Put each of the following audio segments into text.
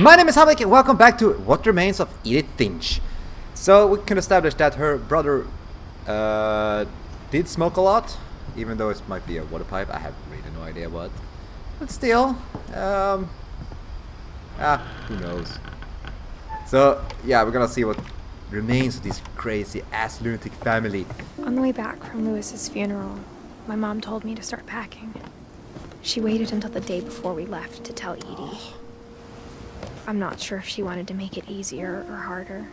My name is Hamlic and welcome back to What Remains of Edith Finch. So we can establish that her brother did smoke a lot, even though it might be a water pipe. I have really no idea what. But still, who knows. So yeah, we're gonna see what remains of this crazy ass lunatic family. On the way back from Lewis's funeral, my mom told me to start packing. She waited until the day before we left to tell Edie. I'm not sure if she wanted to make it easier or harder.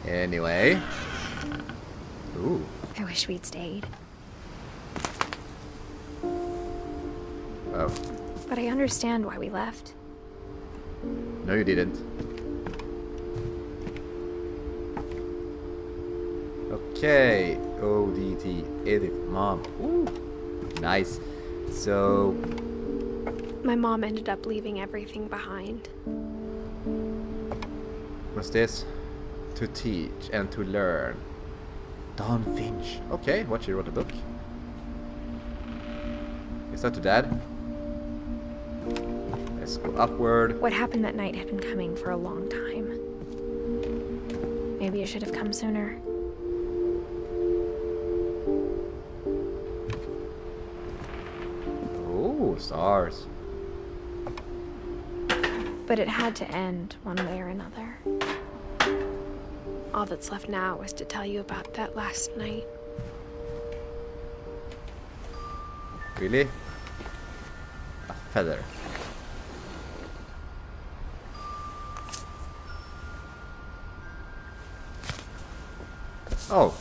Anyway. Ooh. I wish we'd stayed. Oh. But I understand why we left. No, you didn't. Okay. ODT. Edith. Mom. Ooh. Nice. So... My mom ended up leaving everything behind. what's this? To teach and to learn. Don Finch. Okay, what, she wrote a book? Is that to Dad? Let's go upward. What happened that night had been coming for a long time. Maybe it should have come sooner. Oh, stars. But it had to end one way or another. All that's left now is to tell you about that last night. Really? A feather. Oh.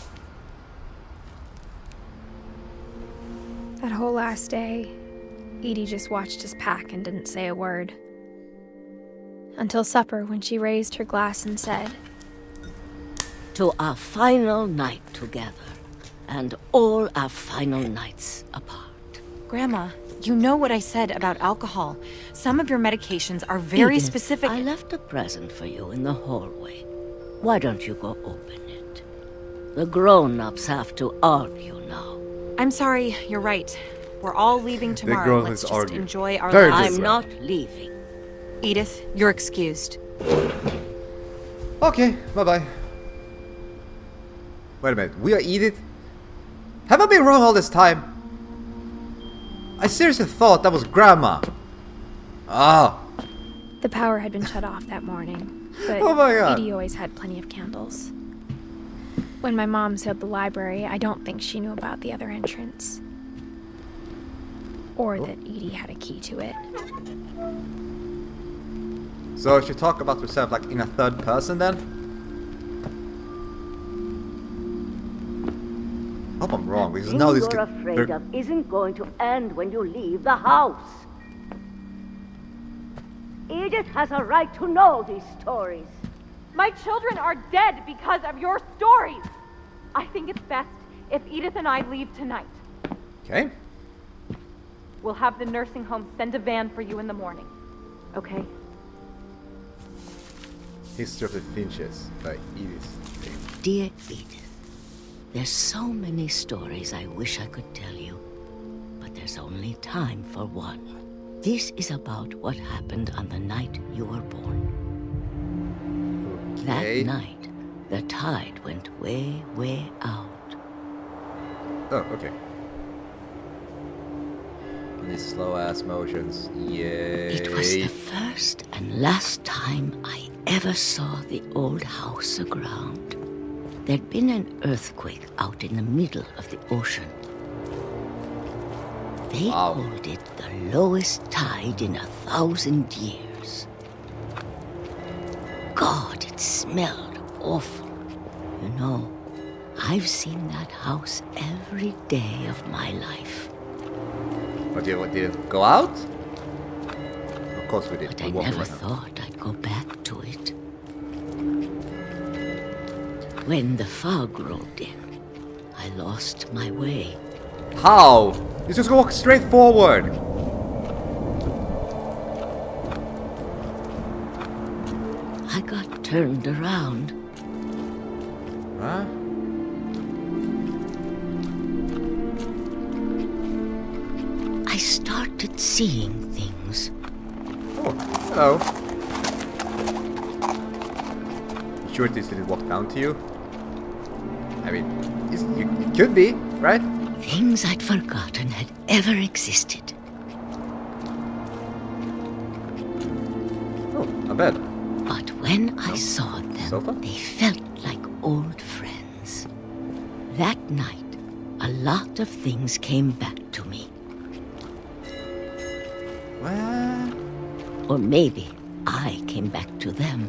That whole last day, Edie just watched us pack and didn't say a word. Until supper, when she raised her glass and said, "To our final night together, and all our final nights apart." Grandma, you know what I said about alcohol. Some of your medications are very Edith, specific. I left a present for you in the hallway. Why don't you go open it? The grown-ups have to argue now. I'm sorry, you're right. We're all leaving tomorrow. grown-ups Let's just argue. enjoy our Very lives. I'm not leaving. Edith, you're excused. Okay, bye-bye. Wait a minute, we are Edith? Have I been wrong all this time? I seriously thought that was Grandma. Ah. the power had been shut off that morning, but Oh my God. Edie always had plenty of candles. When my mom sealed the library, I don't think she knew about the other entrance. Or that Edie had a key to it. So she talk about herself like in a third person then? I hope I'm wrong, because now this you're afraid of isn't going to end when you leave the house. Edith has a right to know these stories. My children are dead because of your stories. I think it's best if Edith and I leave tonight. Okay. We'll have the nursing home send a van for you in the morning. Okay? History of the Finches by Edith. Dear Edith, there's so many stories I wish I could tell you, but there's only time for one. This is about what happened on the night you were born. Okay. That night, the tide went way, way out. Oh, okay. These slow ass motions. Yay. It was the first and last time I ever saw the old house aground. There'd been an earthquake out in the middle of the ocean. They Wow. called it the lowest tide in 1,000 years. God, it smelled awful. You know, I've seen that house every day of my life. But you didn't go out? Of course we did. But I We walked never right now. thought I'd go back to it. When the fog rolled in, I lost my way. How? You just walk straight forward. I got turned around. Huh? I started seeing things. Oh. Hello. You sure this didn't walk down to you? I mean, it could be, right? Things I'd forgotten had ever existed. Oh, a bed. But when I saw them, Sofa? they felt like old friends. That night, a lot of things came back to me. What? Or maybe I came back to them.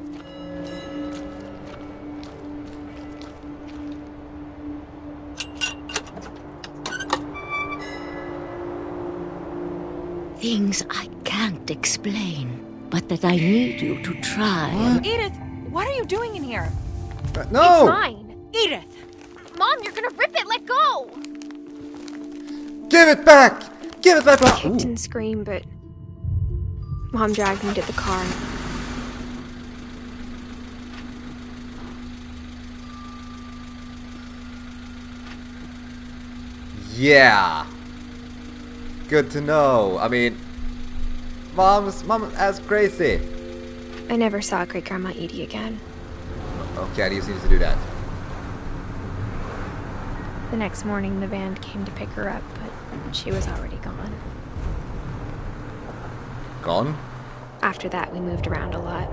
Things I can't explain, but that I need you to try. Edith, what are you doing in here? No! It's mine. Edith! Mom, you're gonna rip it. Let go. Give it back! Give it back! I Ooh. kicked and screamed, but Mom dragged me to the car. Yeah. Good to know. I mean, mom's as crazy. I never saw Great Grandma Edie again. Okay, I just need to do that. The next morning, the van came to pick her up, but she was already gone. Gone? After that, we moved around a lot.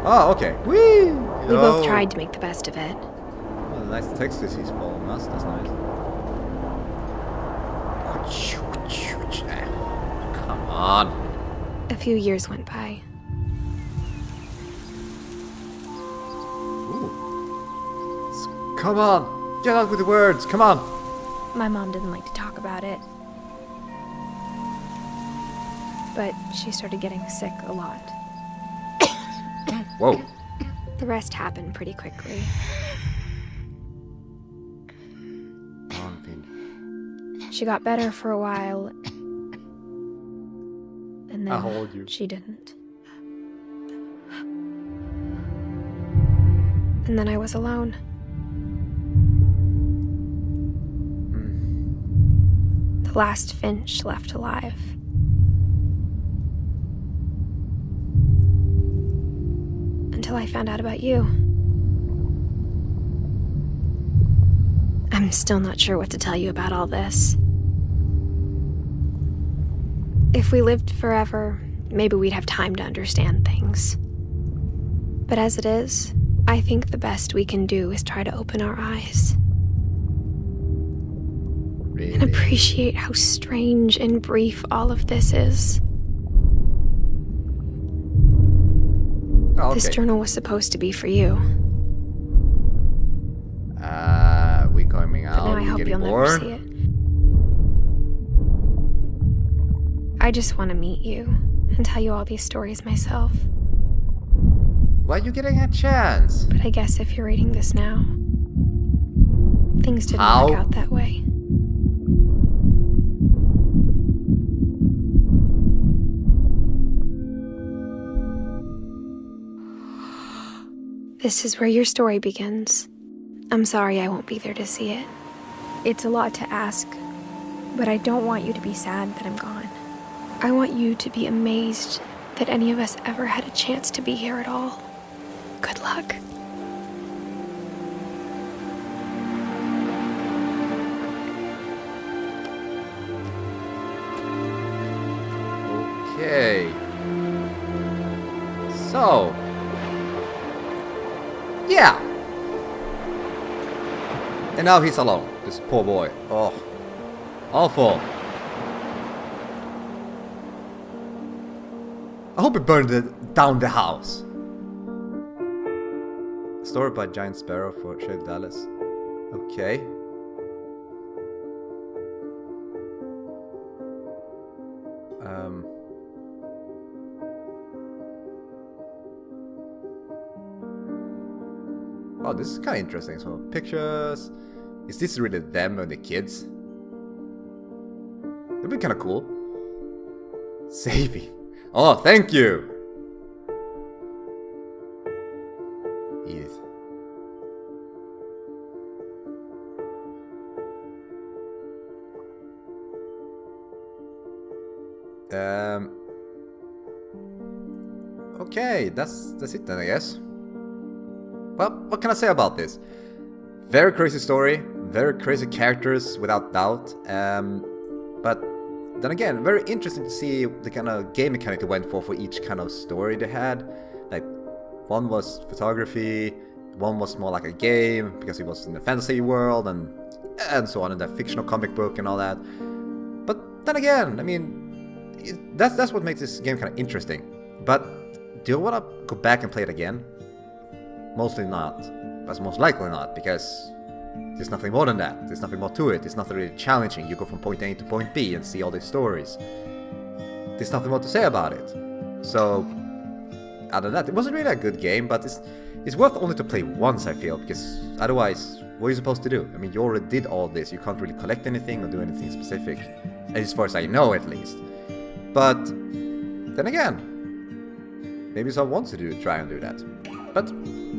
Oh, okay. Whee! We both tried to make the best of it. Oh, nice textures he's following us. That's nice. Come on. A few years went by. Ooh. Come on. Get out with the words. Come on. My mom didn't like to talk about it. But she started getting sick a lot. Whoa. The rest happened pretty quickly. She got better for a while, and I'll then hold you. she didn't. And then I was alone. The last Finch left alive. Until I found out about you. I'm still not sure what to tell you about all this. If we lived forever, maybe we'd have time to understand things. But as it is, I think the best we can do is try to open our eyes. Really? And appreciate how strange and brief all of this is. Oh, okay. This journal was supposed to be for you. We coming out. But now I we hope getting you'll bored? never see it. I just want to meet you and tell you all these stories myself. Why are you getting a chance? But I guess if you're reading this now, things didn't How? work out that way. This is where your story begins. I'm sorry I won't be there to see it. It's a lot to ask, but I don't want you to be sad that I'm gone. I want you to be amazed that any of us ever had a chance to be here at all. Good luck. Okay. So. Yeah. And now he's alone. This poor boy. Oh. Awful. I hope it burned down the house. Story by Giant Sparrow for Shade Dallas. Okay. Oh, this is kind of interesting. So, pictures. Is this really them and the kids? That'd be kind of cool. Saving. Oh, thank you! Edith. Okay, that's it then, I guess. Well, what can I say about this? Very crazy story, very crazy characters, without doubt. But then again, very interesting to see the kind of game mechanic they went for each kind of story they had. Like, one was photography, one was more like a game because it was in the fantasy world, and so on, in that fictional comic book and all that. But then again, I mean, that's what makes this game kind of interesting. But do I want to go back and play it again? Mostly not. But most likely not, because there's nothing more than that. There's nothing more to it. It's not really challenging. You go from point A to point B and see all these stories. There's nothing more to say about it. So, other than that, it wasn't really a good game, but it's worth only to play once, I feel, because otherwise, what are you supposed to do? I mean, you already did all this. You can't really collect anything or do anything specific, as far as I know, at least. But then again, maybe someone wants to try and do that. But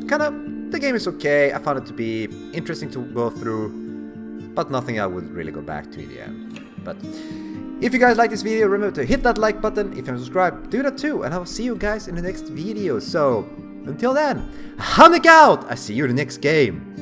kind of, the game is okay. I found it to be interesting to go through, but nothing I would really go back to in the end. But if you guys like this video, remember to hit that like button. If you're not subscribed, do that too, and I will see you guys in the next video. So until then, Hamlic out! I see you in the next game.